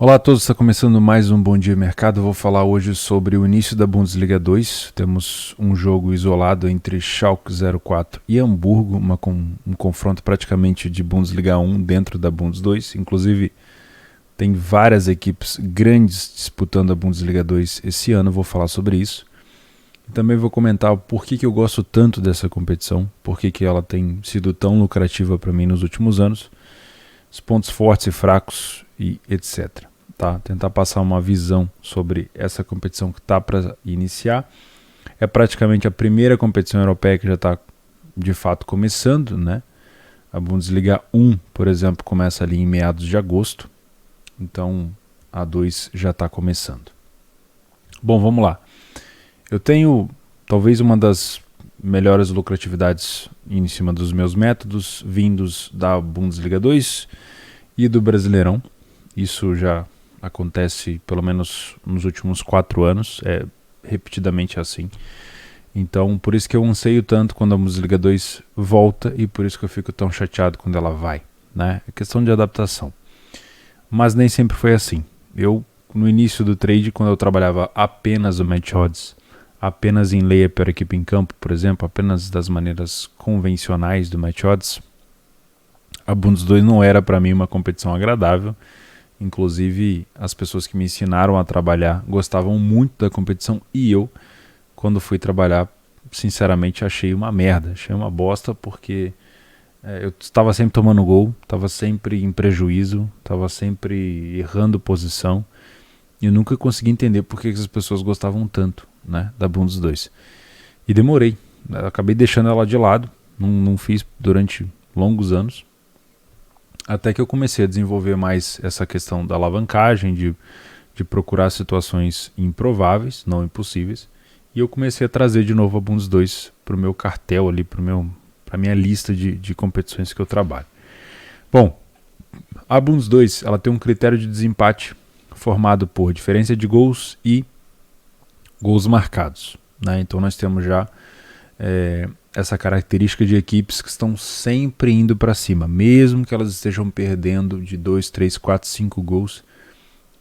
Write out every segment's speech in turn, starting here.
Olá a todos, está começando mais um Bom Dia Mercado. Eu vou falar hoje sobre o início da Bundesliga 2. Temos um jogo isolado entre Schalke 04 e Hamburgo, um confronto praticamente de Bundesliga 1 dentro da Bundes 2. Inclusive, tem várias equipes grandes disputando a Bundesliga 2 esse ano, eu vou falar sobre isso. E também vou comentar por que eu gosto tanto dessa competição, por que ela tem sido tão lucrativa para mim nos últimos anos, os pontos fortes e fracos e etc. Tá? Tentar passar uma visão sobre essa competição que está para iniciar. É praticamente a primeira competição europeia que já está de fato começando, né? A Bundesliga 1, por exemplo, começa ali em meados de agosto, então a 2 já está começando. Bom, vamos lá. Eu tenho talvez uma das melhores lucratividades em cima dos meus métodos vindos da Bundesliga 2 e do Brasileirão. Isso já acontece pelo menos nos últimos 4 anos, é repetidamente assim. Então, por isso que eu anseio tanto quando a Bundesliga 2 volta e por isso que eu fico tão chateado quando ela vai, né? É questão de adaptação. Mas nem sempre foi assim. Eu, no início do trade, quando eu trabalhava apenas o match odds, apenas em layer per equipe em campo, por exemplo, apenas das maneiras convencionais do match odds, a Bundes 2 não era para mim uma competição agradável. Inclusive, as pessoas que me ensinaram a trabalhar gostavam muito da competição e eu, quando fui trabalhar, sinceramente achei uma merda, achei uma bosta, porque eu estava sempre tomando gol, estava sempre em prejuízo, estava sempre errando posição e eu nunca consegui entender por que as pessoas gostavam tanto, né, da Bundes 2. E demorei, eu acabei deixando ela de lado, não fiz durante longos anos. Até que eu comecei a desenvolver mais essa questão da alavancagem, de procurar situações improváveis, não impossíveis, e eu comecei a trazer de novo a Bundes 2 para o meu cartel ali, para a minha lista de competições que eu trabalho. Bom, a Bundes 2 ela tem um critério de desempate formado por diferença de gols e gols marcados, né? Então nós temos já essa característica de equipes que estão sempre indo para cima, mesmo que elas estejam perdendo de 2, 3, 4, 5 gols,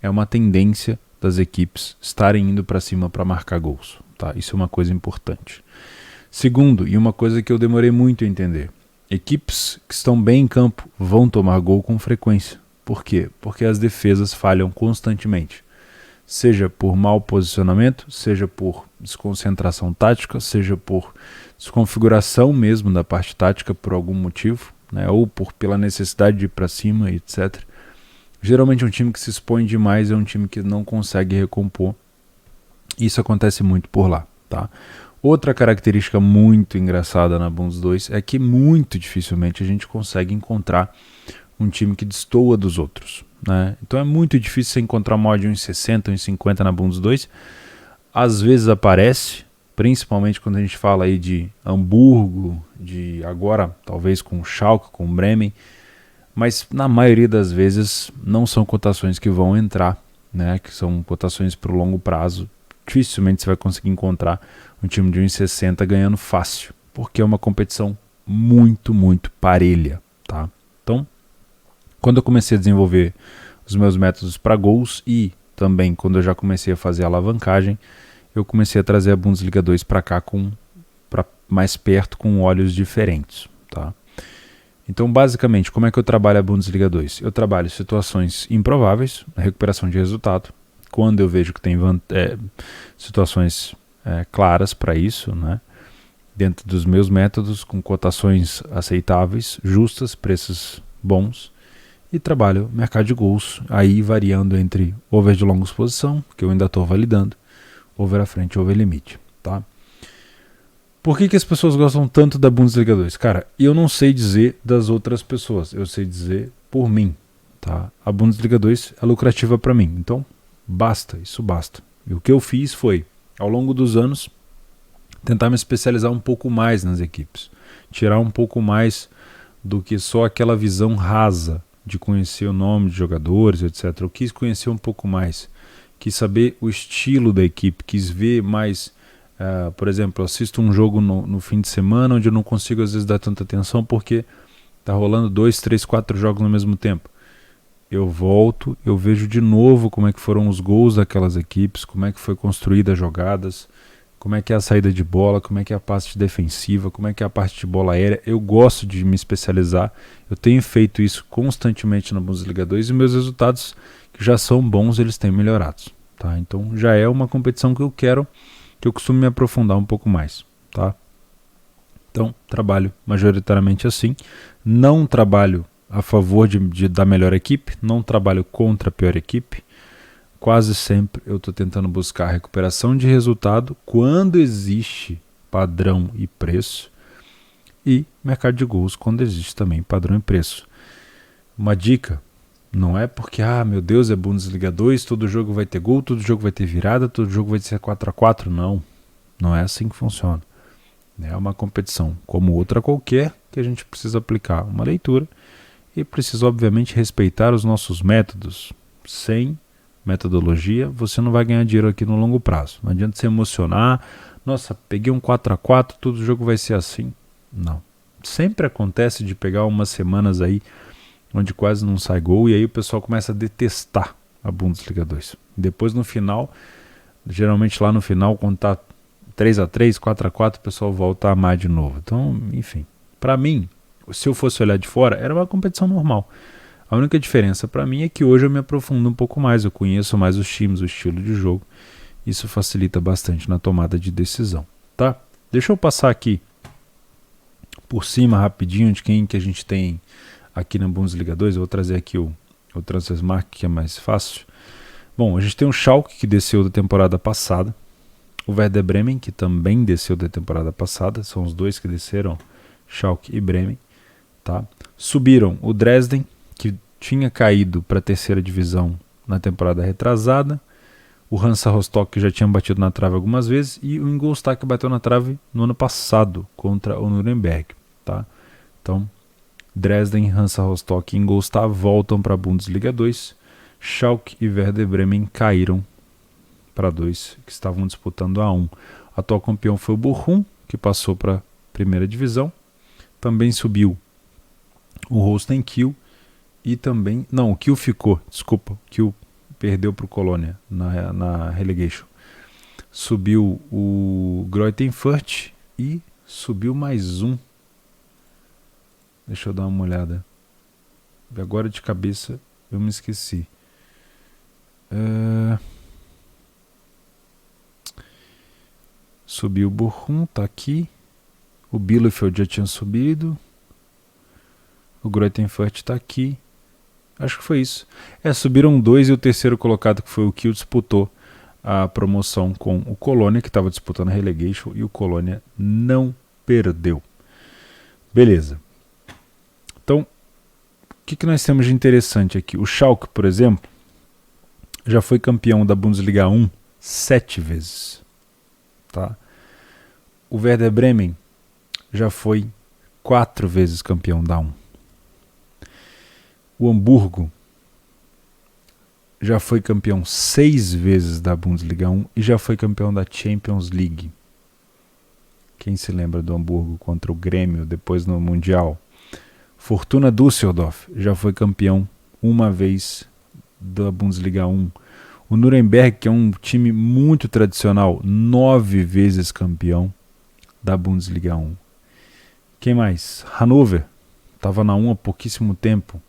é uma tendência das equipes estarem indo para cima para marcar gols. Tá? Isso é uma coisa importante. Segundo, e uma coisa que eu demorei muito a entender, equipes que estão bem em campo vão tomar gol com frequência. Por quê? Porque as defesas falham constantemente. Seja por mau posicionamento, seja por desconcentração tática, seja por desconfiguração mesmo da parte tática por algum motivo, né, ou pela necessidade de ir para cima, etc. Geralmente um time que se expõe demais é um time que não consegue recompor. Isso acontece muito por lá. Tá? Outra característica muito engraçada na Bundes 2 é que muito dificilmente a gente consegue encontrar um time que destoa dos outros. Né? Então é muito difícil você encontrar uma odd de 1,60, 1,50 na Bundes 2. Às vezes aparece, principalmente quando a gente fala aí de Hamburgo, de agora talvez com Schalke, com Bremen, mas na maioria das vezes não são cotações que vão entrar, né? Que são cotações para o longo prazo. Dificilmente você vai conseguir encontrar um time de 1,60 ganhando fácil, porque é uma competição muito, muito parelha. Tá? Então, quando eu comecei a desenvolver os meus métodos para gols e também quando eu já comecei a fazer a alavancagem, eu comecei a trazer a Bundesliga 2 para cá, para mais perto, com olhos diferentes. Tá? Então, basicamente, como é que eu trabalho a Bundesliga 2? Eu trabalho situações improváveis, recuperação de resultado, quando eu vejo que tem situações claras para isso, né? Dentro dos meus métodos, com cotações aceitáveis, justas, preços bons, e trabalho mercado de gols, aí variando entre over de longa exposição, que eu ainda estou validando, over à frente, over limite. Tá? Por que as pessoas gostam tanto da Bundesliga 2? Cara, eu não sei dizer das outras pessoas, eu sei dizer por mim. Tá? A Bundesliga 2 é lucrativa para mim, então basta, isso basta. E o que eu fiz foi, ao longo dos anos, tentar me especializar um pouco mais nas equipes, tirar um pouco mais do que só aquela visão rasa de conhecer o nome de jogadores, etc. Eu quis conhecer um pouco mais, quis saber o estilo da equipe, quis ver mais, por exemplo, eu assisto um jogo no fim de semana onde eu não consigo às vezes dar tanta atenção porque tá rolando 2, 3, 4 jogos ao mesmo tempo. eu volto, eu vejo de novo como é que foram os gols daquelas equipes, como é que foi construída as jogadas, como é que é a saída de bola, como é que é a parte defensiva, como é que é a parte de bola aérea. Eu gosto de me especializar, eu tenho feito isso constantemente na Bundesliga 2 e meus resultados, que já são bons, eles têm melhorado. Tá? Então já é uma competição que eu costumo me aprofundar um pouco mais. Tá? Então trabalho majoritariamente assim, não trabalho a favor da melhor equipe, não trabalho contra a pior equipe. Quase sempre eu estou tentando buscar recuperação de resultado quando existe padrão e preço, e mercado de gols quando existe também padrão e preço. Uma dica, não é porque, meu Deus, é Bundesliga 2, todo jogo vai ter gol, todo jogo vai ter virada, todo jogo vai ser 4-4. Não é assim que funciona. É uma competição como outra qualquer que a gente precisa aplicar uma leitura e precisa, obviamente, respeitar os nossos métodos. Sem metodologia, você não vai ganhar dinheiro aqui no longo prazo. Não adianta se emocionar, nossa, peguei um 4-4, todo jogo vai ser assim. Não. Sempre acontece de pegar umas semanas aí onde quase não sai gol e aí o pessoal começa a detestar a Bundesliga 2. Depois no final, geralmente lá no final, quando tá 3-3, 4-4, o pessoal volta a amar de novo. Então, enfim, para mim, se eu fosse olhar de fora, era uma competição normal. A única diferença para mim é que hoje eu me aprofundo um pouco mais, eu conheço mais os times, o estilo de jogo. Isso facilita bastante na tomada de decisão, tá? Deixa eu passar aqui por cima rapidinho de quem que a gente tem aqui na Bundesliga 2. Eu vou trazer aqui o Transfermarkt, que é mais fácil. Bom, a gente tem o Schalke, que desceu da temporada passada. O Werder Bremen, que também desceu da temporada passada. São os dois que desceram, Schalke e Bremen. Tá? Subiram o Dresden, que tinha caído para a terceira divisão na temporada retrasada. O Hansa Rostock, que já tinha batido na trave algumas vezes. E o Ingolstadt, que bateu na trave no ano passado contra o Nuremberg. Tá? Então, Dresden, Hansa Rostock e Ingolstadt voltam para a Bundesliga 2. Schalke e Werder Bremen caíram para 2, que estavam disputando a 1. Atual campeão foi o Bochum, que passou para a primeira divisão. Também subiu o Holstein Kiel e também... Não, o Kiel ficou, desculpa. O Kiel perdeu para o Colônia na relegation. Subiu o Greuther Fürth e subiu mais um. Deixa eu dar uma olhada. Agora de cabeça eu me esqueci. Subiu o Bochum, tá aqui. O Bielefeld já tinha subido. O Greuther Fürth tá aqui. Acho que foi isso. Subiram 2 e o terceiro colocado, que foi o Kiel, disputou a promoção com o Colônia, que estava disputando a relegation, e o Colônia não perdeu. Beleza. Então, o que nós temos de interessante aqui? O Schalke, por exemplo, já foi campeão da Bundesliga 1 7 vezes. Tá? O Werder Bremen já foi 4 vezes campeão da 1. O Hamburgo já foi campeão 6 vezes da Bundesliga 1 e já foi campeão da Champions League. Quem se lembra do Hamburgo contra o Grêmio depois no Mundial? Fortuna Düsseldorf já foi campeão 1 vez da Bundesliga 1. O Nuremberg, que é um time muito tradicional, 9 vezes campeão da Bundesliga 1. Quem mais? Hannover, estava na 1 há pouquíssimo tempo,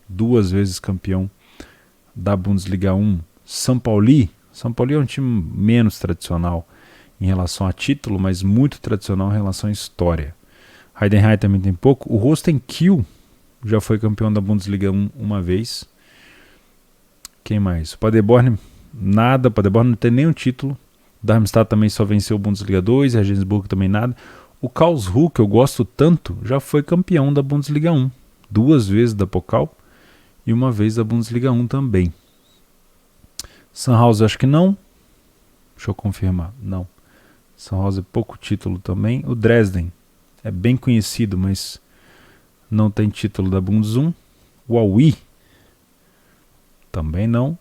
2 vezes campeão da Bundesliga 1. São Paulo é um time menos tradicional em relação a título, mas muito tradicional em relação à história. Heidenheim também tem pouco. O Holstein Kiel já foi campeão da Bundesliga 1 uma vez. Quem mais? O Paderborn, nada. O Paderborn não tem nenhum título. Darmstadt também só venceu o Bundesliga 2. Regensburg também nada. O Karlsruhe, que eu gosto tanto, já foi campeão da Bundesliga 1. 2 vezes da Pokal e 1 vez da Bundesliga 1 também. Sandhausen, acho que não. Deixa eu confirmar. Não. Sandhausen é pouco título também. O Dresden é bem conhecido, mas não tem título da Bundes 1. O Aui também não.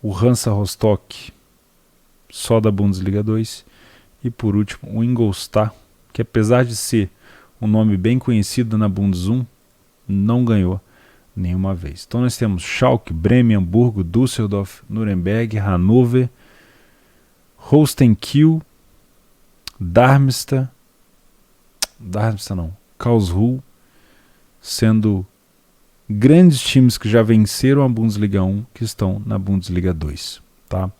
O Hansa Rostock só da Bundesliga 2. E por último o Ingolstadt, que apesar de ser um nome bem conhecido na Bundes 1, não ganhou nenhuma vez. Então nós temos Schalke, Bremen, Hamburgo, Düsseldorf, Nuremberg, Hannover, Holstein Kiel, Darmstadt não, Karlsruhe, sendo grandes times que já venceram a Bundesliga 1 que estão na Bundesliga 2, tá?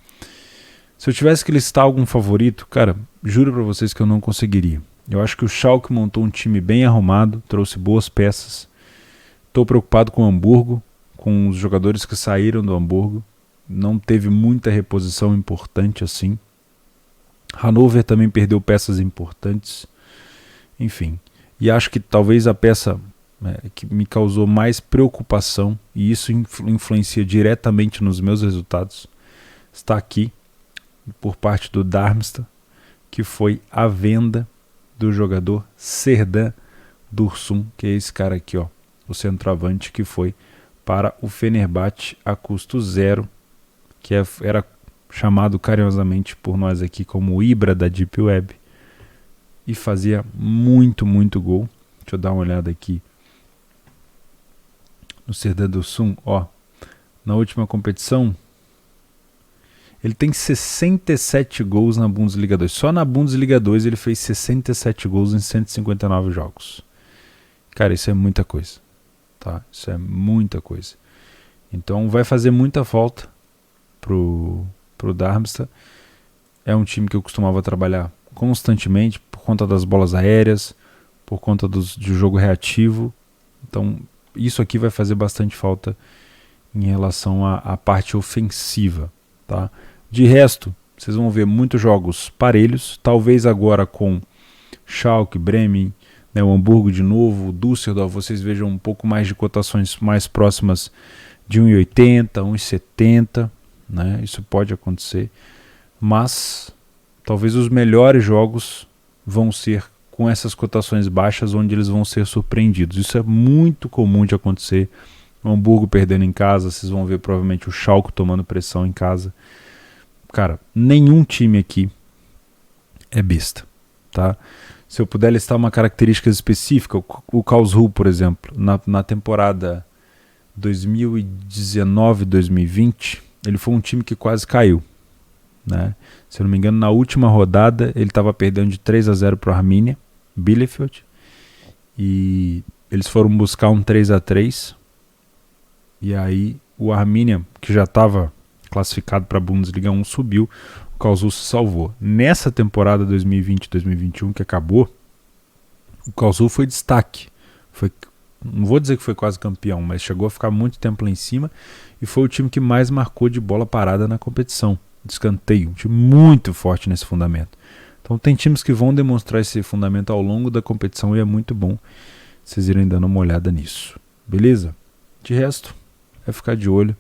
Se eu tivesse que listar algum favorito, cara, juro pra vocês que eu não conseguiria. Eu acho que o Schalke montou um time bem arrumado, trouxe boas peças. Estou preocupado com o Hamburgo, com os jogadores que saíram do Hamburgo. Não teve muita reposição importante assim. Hannover também perdeu peças importantes. Enfim, e acho que talvez a peça que me causou mais preocupação, e isso influencia diretamente nos meus resultados, está aqui, por parte do Darmstadt, que foi a venda do jogador Serdar Dursun, que é esse cara aqui, ó, o centroavante que foi para o Fenerbahçe a custo zero, que era chamado carinhosamente por nós aqui como o Ibra da Deep Web, e fazia muito gol. Deixa eu dar uma olhada aqui no Serdar Dursun, ó, na última competição ele tem 67 gols na Bundesliga 2. Só na Bundesliga 2 ele fez 67 gols em 159 jogos. Cara, isso é muita coisa, tá? Isso é muita coisa. Então vai fazer muita falta pro Darmstadt. É um time que eu costumava trabalhar constantemente por conta das bolas aéreas, por conta de jogo reativo. Então isso aqui vai fazer bastante falta em relação à parte ofensiva, tá? De resto, vocês vão ver muitos jogos parelhos, talvez agora com Schalke, Bremen, né, o Hamburgo de novo, o Düsseldorf, vocês vejam um pouco mais de cotações mais próximas de 1,80, 1,70, né? Isso pode acontecer, mas talvez os melhores jogos vão ser com essas cotações baixas, onde eles vão ser surpreendidos. Isso é muito comum de acontecer. O Hamburgo perdendo em casa, vocês vão ver provavelmente o Schalke tomando pressão em casa. Cara, nenhum time aqui é besta, tá? Se eu puder listar uma característica específica, o Karlsruhe, por exemplo, na temporada 2019-2020, ele foi um time que quase caiu, né? Se eu não me engano, na última rodada ele estava perdendo de 3-0 para o Arminia Bielefeld, e eles foram buscar um 3-3, e aí o Arminia, que já estava classificado para a Bundesliga 1, subiu, o Karlsruhe se salvou. Nessa temporada 2020-2021 que acabou, o Karlsruhe foi destaque. Não vou dizer que foi quase campeão, mas chegou a ficar muito tempo lá em cima e foi o time que mais marcou de bola parada na competição. De escanteio, um time muito forte nesse fundamento. Então tem times que vão demonstrar esse fundamento ao longo da competição e é muito bom vocês irem dando uma olhada nisso. Beleza? De resto, é ficar de olho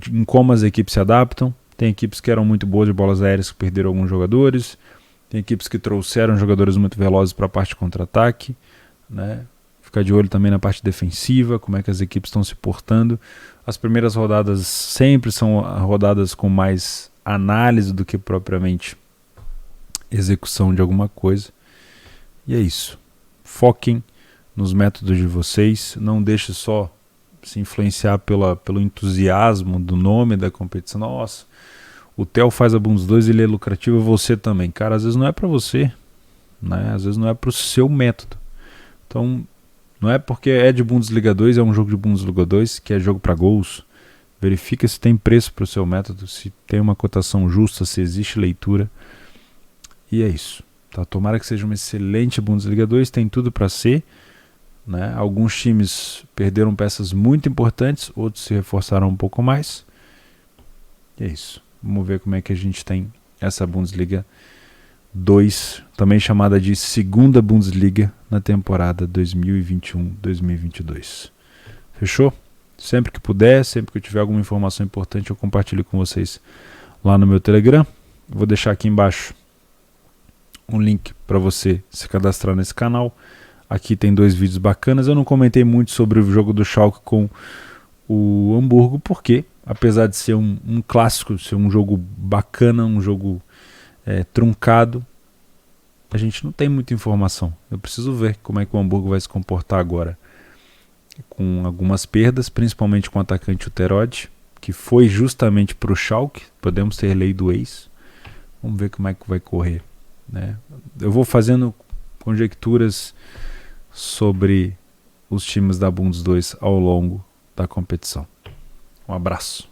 em como as equipes se adaptam. Tem equipes que eram muito boas de bolas aéreas que perderam alguns jogadores. Tem equipes que trouxeram jogadores muito velozes para a parte de contra-ataque, né? Ficar de olho também na parte defensiva, como é que as equipes estão se portando. As primeiras rodadas sempre são rodadas com mais análise do que propriamente execução de alguma coisa. E é isso. Foquem nos métodos de vocês. Não deixe só se influenciar pelo entusiasmo do nome da competição. Nossa, o Theo faz a Bundes 2 e ele é lucrativo, você também. Cara, às vezes não é para você, né? Às vezes não é para o seu método. Então, não é porque é de Bundesliga 2, é um jogo de Bundesliga 2, que é jogo para gols. Verifica se tem preço para o seu método, se tem uma cotação justa, se existe leitura. E é isso. Tá? Tomara que seja uma excelente Bundesliga 2, tem tudo para ser. Né? Alguns times perderam peças muito importantes, outros se reforçaram um pouco mais. E é isso. Vamos ver como é que a gente tem essa Bundesliga 2, também chamada de segunda Bundesliga na temporada 2021-2022. Fechou? Sempre que puder, sempre que eu tiver alguma informação importante, eu compartilho com vocês lá no meu Telegram. Vou deixar aqui embaixo um link para você se cadastrar nesse canal. Aqui tem 2 vídeos bacanas. Eu não comentei muito sobre o jogo do Schalke com o Hamburgo, porque apesar de ser um clássico, ser um jogo bacana, um jogo truncado, a gente não tem muita informação. Eu preciso ver como é que o Hamburgo vai se comportar agora com algumas perdas, principalmente com o atacante Uterode, que foi justamente para o Schalke. Podemos ter lei do ex. Vamos ver como é que vai correr, né? Eu vou fazendo conjecturas sobre os times da Bundes 2 ao longo da competição. Um abraço.